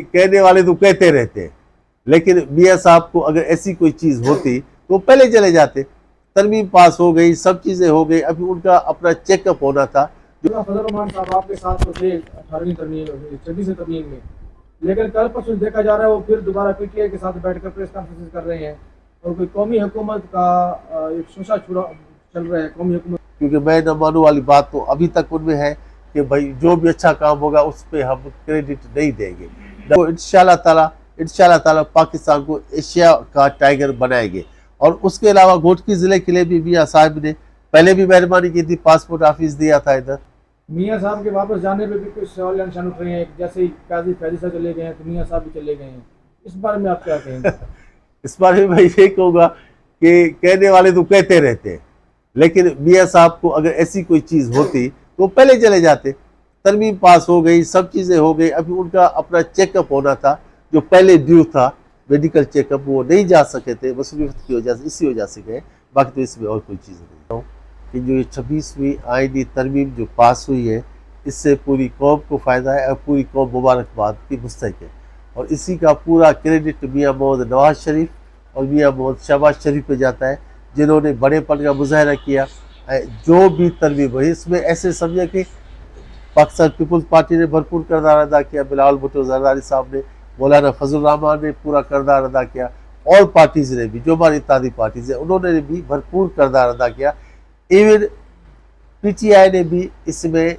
कहने वाले तो कहते रहते हैं, लेकिन मियाँ साहब को अगर ऐसी कोई चीज होती तो पहले चले जाते। तरमीम पास हो गई, सब चीजें हो गई, अभी उनका अपना चेकअप होना था। फजल रहमान साहब आपके साथ तो थे 18वीं तरमीम 26वीं तरमीम में, लेकिन कल परसों देखा जा रहा है वो फिर दोबारा पीटीआई के साथ बैठकर प्रेस कॉन्फ्रेंस कर रहे हैं और कोई कौमी हुकूमत का एक शोशा छुड़ा चल रहा है कौमी हुकूमत। क्योंकि मैं न मानू वाली बात तो अभी तक उनमें है कि भाई जो भी अच्छा काम होगा उस पर हम क्रेडिट नहीं देंगे। तो इंशाल्लाह ताला पाकिस्तान को एशिया का टाइगर बनाएंगे। और उसके अलावा घोटकी जिले के लिए भी मियाँ साहब ने पहले भी मेहरबानी की थी, पासपोर्ट ऑफिस दिया था इधर। मियाँ साहब के वापस जाने पे भी कुछ सवाल निशान उठ रहे हैं, जैसे ही काजी फैजी साहब चले गए हैं तो मियाँ साहब भी चले गए हैं, इस बारे में आप क्या कहेंगे? इस बारे में मैं ये कहूँगा कि कहने वाले तो कहते रहते हैं, लेकिन मियाँ साहब को अगर ऐसी कोई चीज होती तो पहले चले जाते। तरमीम पास हो गई, सब चीजें हो गई, अभी उनका अपना चेकअप होना था जो पहले ड्यू था, मेडिकल चेकअप, वो नहीं जा सके थे मसरूफियत की वजह से, इसी वजह से गए। बाकी तो इसमें और कोई चीज़ नहीं कि जो ये 26वीं आईनी तरमीम जो पास हुई है इससे पूरी कौम को फ़ायदा है और पूरी कौम मुबारकबाद की मुस्तहिक है। और इसी का पूरा क्रेडिट मियाँ मोहम्मद नवाज शरीफ और मियाँ मोहम्मद शहबाज शरीफ पे जाता है, जिन्होंने बड़ेपन का मुजाहरा किया। जो भी तरमीम हुई इसमें ऐसे समझे कि पाकिस्तान पीपल्स पार्टी ने भरपूर किरदार अदा किया, बिलावल भुट्टो जरदारी साहब ने, मौलाना फजल रहमान ने पूरा किरदार अदा किया, और पार्टीज़ ने भी, जो हमारी इत्तेहादी पार्टीज़ है उन्होंने भी भरपूर किरदार अदा किया। इवन पीटीआई ने भी इसमें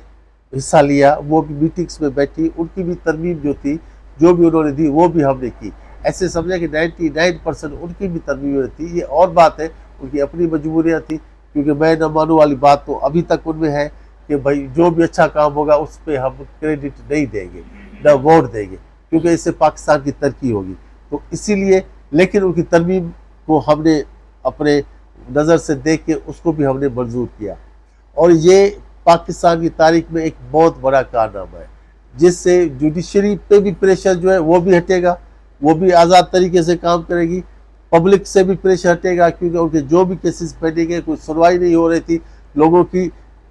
हिस्सा लिया, वो भी मीटिंग्स में बैठी, उनकी भी तरमीम जो थी, जो भी उन्होंने दी वो भी हमने की। ऐसे समझे कि 99% उनकी भी तरमीमें थी। ये और बात है, उनकी अपनी मजबूरियाँ थी, क्योंकि मैं न मानू वाली बात तो अभी तक उनमें है कि भाई जो भी अच्छा काम होगा उस पर हम क्रेडिट नहीं देंगे, न वोट देंगे, क्योंकि इससे पाकिस्तान की तरक्की होगी। तो इसीलिए, लेकिन उनकी तरमीम को हमने अपने नज़र से देख के उसको भी हमने मंजूर किया। और ये पाकिस्तान की तारीख में एक बहुत बड़ा कारनामा है, जिससे जुडिशरी पे भी प्रेशर जो है वो भी हटेगा, वो भी आज़ाद तरीके से काम करेगी, पब्लिक से भी प्रेशर हटेगा, क्योंकि उनके जो भी केसेस पेंडिंग है, कोई सुनवाई नहीं हो रही थी, लोगों की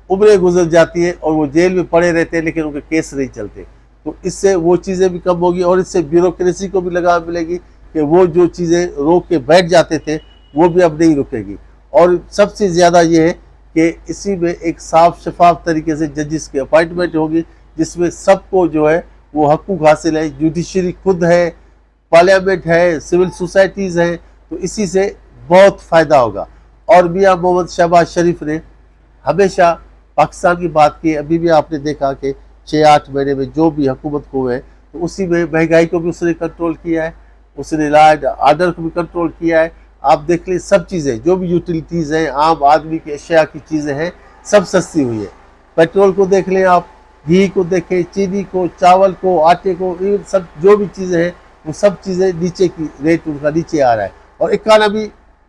उम्रें गुजर जाती है और वो जेल में पड़े रहते हैं लेकिन उनके केस नहीं चलते। तो इससे वो चीज़ें भी कम होगी और इससे ब्यूरोक्रेसी को भी लगाम मिलेगी कि वो जो चीज़ें रोक के बैठ जाते थे वो भी अब नहीं रुकेगी। और सबसे ज़्यादा ये है कि इसी में एक साफ शफाफ तरीके से जजेस की अपॉइंटमेंट होगी, जिसमें सबको जो है वो हकूक़ हासिल है। जुडिशरी खुद है, पार्लियामेंट है, सिविल सोसाइटीज़ हैं, तो इसी से बहुत फ़ायदा होगा। और मियाँ मोहम्मद शहबाज शरीफ ने हमेशा पाकिस्तान की बात की। अभी भी आपने देखा कि 6-8 महीने में जो भी हुकूमत को है, तो उसी में महंगाई को भी उसने कंट्रोल किया है, उसने लॉ एंड ऑर्डर को भी कंट्रोल किया है। आप देख लें, सब चीज़ें जो भी यूटिलिटीज़ हैं, आम आदमी की अशिया की चीज़ें हैं, सब सस्ती हुई है। पेट्रोल को देख लें आप, घी को देखें, चीनी को, चावल को, आटे को, इवन सब जो भी चीज़ें हैं वो सब चीज़ें नीचे की रेट उनका नीचे आ रहा है और इकानमी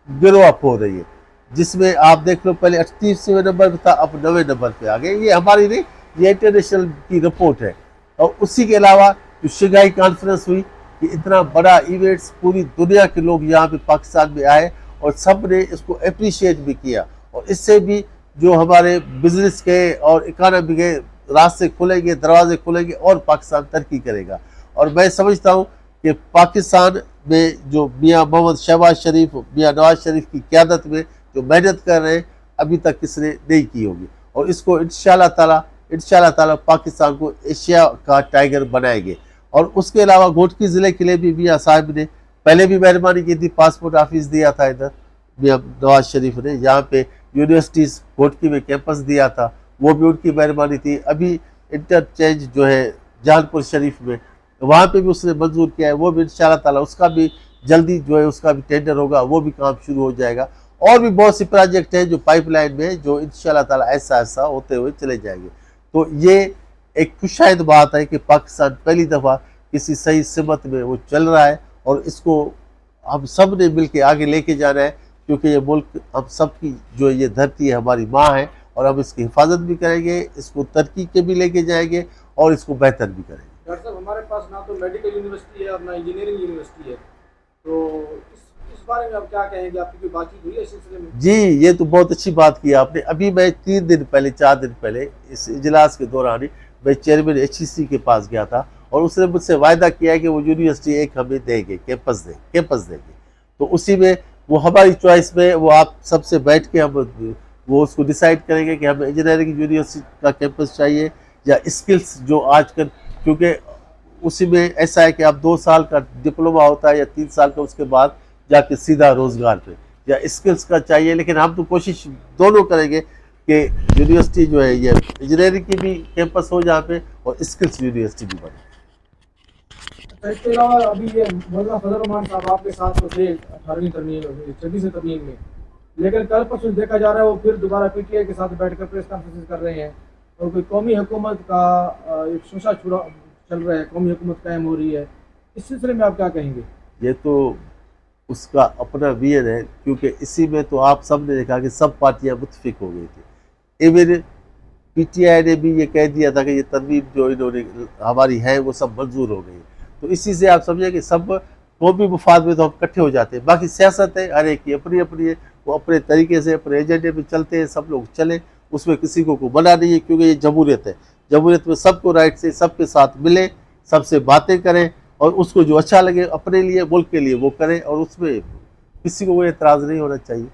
ग्रो अप हो रही है, जिसमें आप देख लो पहले 38वें नंबर पर था, अब 9वें नंबर पे आ गए। ये हमारी नहीं, ये इंटरनेशनल की रिपोर्ट है। और उसी के अलावा जो शंघाई कॉन्फ्रेंस हुई कि इतना बड़ा इवेंट्स, पूरी दुनिया के लोग यहाँ पे पाकिस्तान में आए और सब ने इसको अप्रिशिएट भी किया। और इससे भी जो हमारे बिजनेस के और इकानमी के रास्ते खुलेंगे, दरवाजे खुलेंगे और पाकिस्तान तरक्की करेगा। और मैं समझता हूँ कि पाकिस्तान में जो मियाँ मोहम्मद शहबाज शरीफ, मियाँ नवाज शरीफ की क़यादत में जो मेहनत कर रहे हैं, अभी तक किसने नहीं की होगी। और इसको इंशाल्लाह ताला पाकिस्तान को एशिया का टाइगर बनाएंगे। और उसके अलावा घोटकी ज़िले के लिए भी मियाँ साहब ने पहले भी मेहरबानी की थी, पासपोर्ट ऑफिस दिया था इधर मियाँ नवाज शरीफ ने, यहाँ पे यूनिवर्सिटीज़ घोटकी में कैंपस दिया था, वो भी उनकी मेहरबानी थी। अभी इंटरचेंज जो है जहानपुर शरीफ में, वहाँ पे भी उसने मंजूर किया है, वो भी इंशाल्लाह ताला उसका भी जल्दी जो है उसका भी टेंडर होगा, वो भी काम शुरू हो जाएगा। और भी बहुत सी प्रोजेक्ट हैं जो पाइपलाइन में, जो इंशाल्लाह ताला ऐसा ऐसा होते हुए चले जाएंगे। तो ये एक खुशाइद बात है कि पाकिस्तान पहली दफ़ा किसी सही सिमत में वो चल रहा है और इसको हम सब ने मिल के आगे लेके जाना है, क्योंकि ये मुल्क हम सब की जो ये धरती है, हमारी माँ है, और हम इसकी हिफाजत भी करेंगे, इसको तरक्की के भी लेके जाएंगे और इसको बेहतर भी करेंगे। डॉक्टर साहब, हमारे पास ना तो मेडिकल यूनिवर्सिटी है और ना इंजीनियरिंग यूनिवर्सिटी है, तो इस बारे में आप क्या कहेंगे? आपकी कोई बातचीत हुई है इस सिलसिले में? जी, ये तो बहुत अच्छी बात की आपने। अभी मैं 3 दिन पहले 4 दिन पहले इस इजलास के दौरान ही मैं चेयरमैन HEC के पास गया था और उसने मुझसे वायदा किया है कि वो यूनिवर्सिटी एक हमें देंगे, कैंपस देंगे। तो उसी में वो हमारी चॉइस में, वो आप सबसे बैठ के हम वो उसको डिसाइड करेंगे कि हमें इंजीनियरिंग यूनिवर्सिटी का कैंपस चाहिए या स्किल्स जो आजकल, क्योंकि उसी में ऐसा है कि आप 2 साल का डिप्लोमा होता है या 3 साल का, उसके बाद जाके सीधा रोजगार पे, या स्किल्स का चाहिए। लेकिन हम तो कोशिश दोनों करेंगे कि यूनिवर्सिटी जो है ये इंजीनियरिंग की भी कैंपस हो जहाँ पे, और स्किल्स यूनिवर्सिटी भी बने। अच्छा, इसके अलावा अभी ये मौलाना फजल रहमान साहब आपके साथ तो थे 18वीं तरमीम 26वीं तरमीम में, लेकिन कल परसों देखा जा रहा है वो फिर दोबारा पीटीआई के साथ बैठकर प्रेस कॉन्फ्रेंस कर रहे हैं, और कोई कौमी हुकूमत का एक शोशा छुड़ा चल रहा है, कौमी हुकूमत कायम हो रही है। इस सिलसिले में आप क्या कहेंगे? ये तो उसका अपना विजन है, क्योंकि इसी में तो आप सब ने देखा कि सब पार्टियां मुत्तफिक हो गई थी। इवन पीटीआई ने भी ये कह दिया था कि ये तरमीम जो इन्होंने हमारी है वो सब मंजूर हो गई। तो इसी से आप समझे कि सब कौमी मुफाद में तो हम इकट्ठे हो जाते हैं। बाकी सियासत है, हर एक की अपनी अपनी है, वो अपने तरीके से अपने एजेंडे पे चलते हैं, सब लोग चले, उसमें किसी को मना नहीं है, क्योंकि ये जमहूरियत है। जमहूरियत में सबको राइट से सबके साथ मिले, सबसे बातें करें, और उसको जो अच्छा लगे अपने लिए, मुल्क के लिए वो करें, और उसमें किसी को कोई एतराज़ नहीं होना चाहिए।